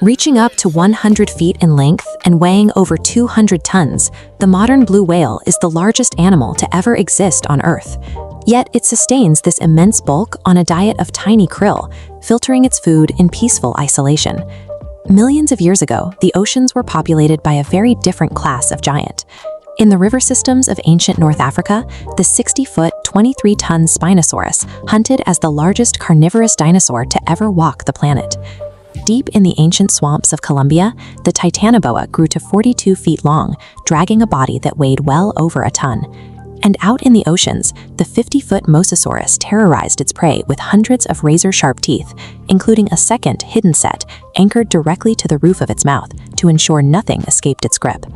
Reaching up to 100 feet in length and weighing over 200 tons, the modern blue whale is the largest animal to ever exist on Earth. Yet it sustains this immense bulk on a diet of tiny krill, filtering its food in peaceful isolation. Millions of years ago, the oceans were populated by a very different class of giant. In the river systems of ancient North Africa, the 60-foot, 23-ton Spinosaurus hunted as the largest carnivorous dinosaur to ever walk the planet. Deep in the ancient swamps of Colombia, the Titanoboa grew to 42 feet long, dragging a body that weighed well over a ton. And out in the oceans, the 50-foot Mosasaurus terrorized its prey with hundreds of razor-sharp teeth, including a second hidden set anchored directly to the roof of its mouth to ensure nothing escaped its grip.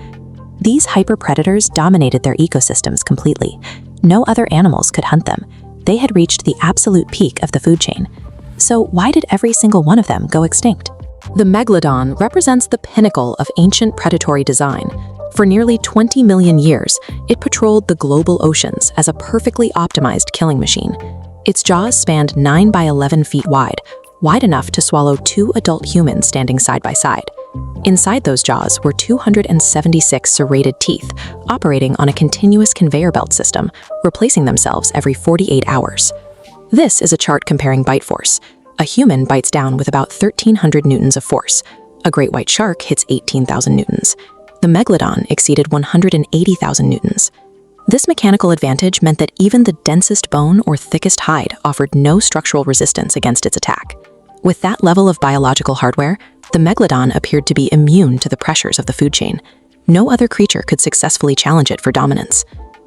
These hyper-predators dominated their ecosystems completely. No other animals could hunt them. They had reached the absolute peak of the food chain. So why did every single one of them go extinct? The Megalodon represents the pinnacle of ancient predatory design. For nearly 20 million years, it patrolled the global oceans as a perfectly optimized killing machine. Its jaws spanned 9 by 11 feet wide enough to swallow 2 adult humans standing side by side. Inside those jaws were 276 serrated teeth, operating on a continuous conveyor belt system, replacing themselves every 48 hours. This is a chart comparing bite force. A human bites down with about 1,300 newtons of force. A great white shark hits 18,000 newtons. The Megalodon exceeded 180,000 newtons. This mechanical advantage meant that even the densest bone or thickest hide offered no structural resistance against its attack. With that level of biological hardware, the Megalodon appeared to be immune to the pressures of the food chain. No other creature could successfully challenge it for dominance.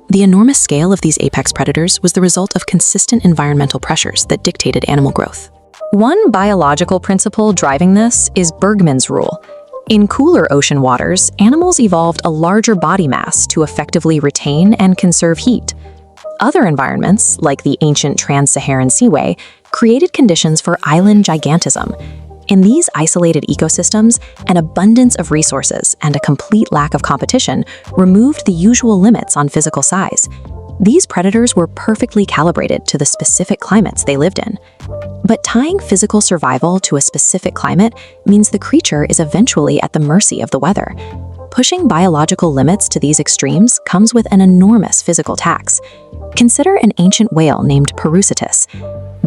The enormous scale of these apex predators was the result of consistent environmental pressures that dictated animal growth. One biological principle driving this is Bergmann's rule. In cooler ocean waters, animals evolved a larger body mass to effectively retain and conserve heat. Other environments, like the ancient Trans-Saharan Seaway, created conditions for island gigantism. In these isolated ecosystems, an abundance of resources and a complete lack of competition removed the usual limits on physical size. These predators were perfectly calibrated to the specific climates they lived in. But tying physical survival to a specific climate means the creature is eventually at the mercy of the weather. Pushing biological limits to these extremes comes with an enormous physical tax. Consider an ancient whale named Parusetus.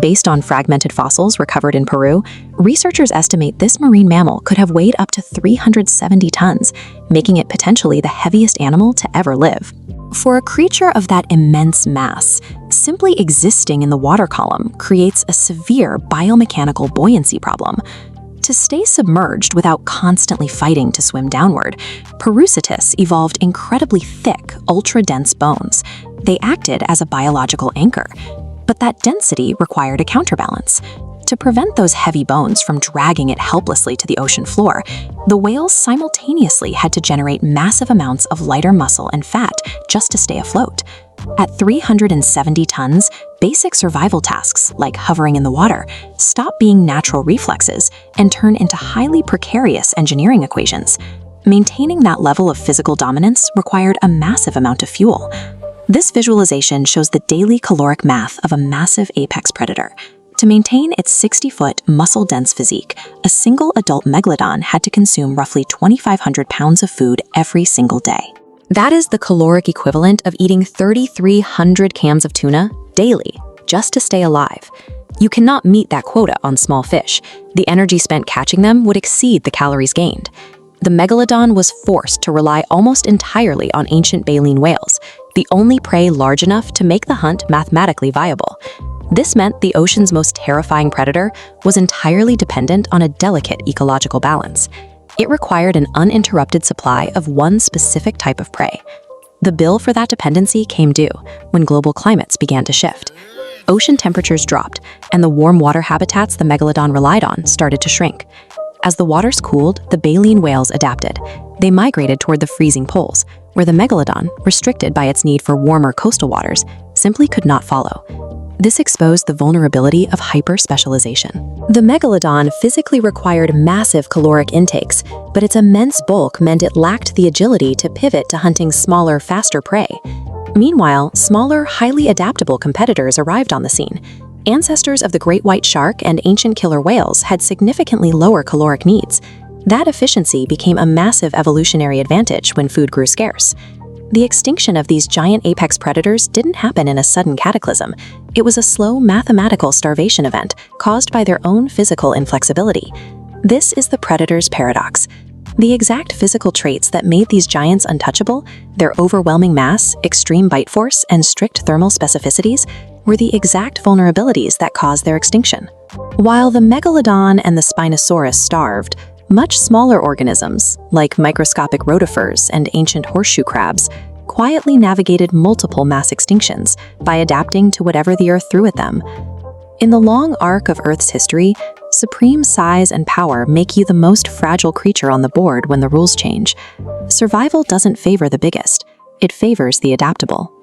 Based on fragmented fossils recovered in Peru, researchers estimate this marine mammal could have weighed up to 370 tons, making it potentially the heaviest animal to ever live. For a creature of that immense mass, simply existing in the water column creates a severe biomechanical buoyancy problem. To stay submerged without constantly fighting to swim downward, Parusetus evolved incredibly thick, ultra-dense bones. They acted as a biological anchor. But that density required a counterbalance. To prevent those heavy bones from dragging it helplessly to the ocean floor, the whales simultaneously had to generate massive amounts of lighter muscle and fat just to stay afloat. At 370 tons, basic survival tasks, like hovering in the water, stop being natural reflexes and turn into highly precarious engineering equations. Maintaining that level of physical dominance required a massive amount of fuel. This visualization shows the daily caloric math of a massive apex predator. To maintain its 60-foot, muscle-dense physique, a single adult megalodon had to consume roughly 2,500 pounds of food every single day. That is the caloric equivalent of eating 3,300 cans of tuna daily, just to stay alive. You cannot meet that quota on small fish. The energy spent catching them would exceed the calories gained. The megalodon was forced to rely almost entirely on ancient baleen whales, the only prey large enough to make the hunt mathematically viable. This meant the ocean's most terrifying predator was entirely dependent on a delicate ecological balance. It required an uninterrupted supply of one specific type of prey. The bill for that dependency came due when global climates began to shift. Ocean temperatures dropped, and the warm water habitats the megalodon relied on started to shrink. As the waters cooled, the baleen whales adapted. They migrated toward the freezing poles, where the megalodon, restricted by its need for warmer coastal waters, simply could not follow. This exposed the vulnerability of hyper-specialization. The megalodon physically required massive caloric intakes, but its immense bulk meant it lacked the agility to pivot to hunting smaller, faster prey. Meanwhile, smaller, highly adaptable competitors arrived on the scene. Ancestors of the great white shark and ancient killer whales had significantly lower caloric needs. That efficiency became a massive evolutionary advantage when food grew scarce. The extinction of these giant apex predators didn't happen in a sudden cataclysm. It was a slow mathematical starvation event caused by their own physical inflexibility. This is the predator's paradox. The exact physical traits that made these giants untouchable, their overwhelming mass, extreme bite force, and strict thermal specificities, were the exact vulnerabilities that caused their extinction. While the Megalodon and the Spinosaurus starved, much smaller organisms, like microscopic rotifers and ancient horseshoe crabs, quietly navigated multiple mass extinctions by adapting to whatever the Earth threw at them. In the long arc of Earth's history, supreme size and power make you the most fragile creature on the board when the rules change. Survival doesn't favor the biggest, it favors the adaptable.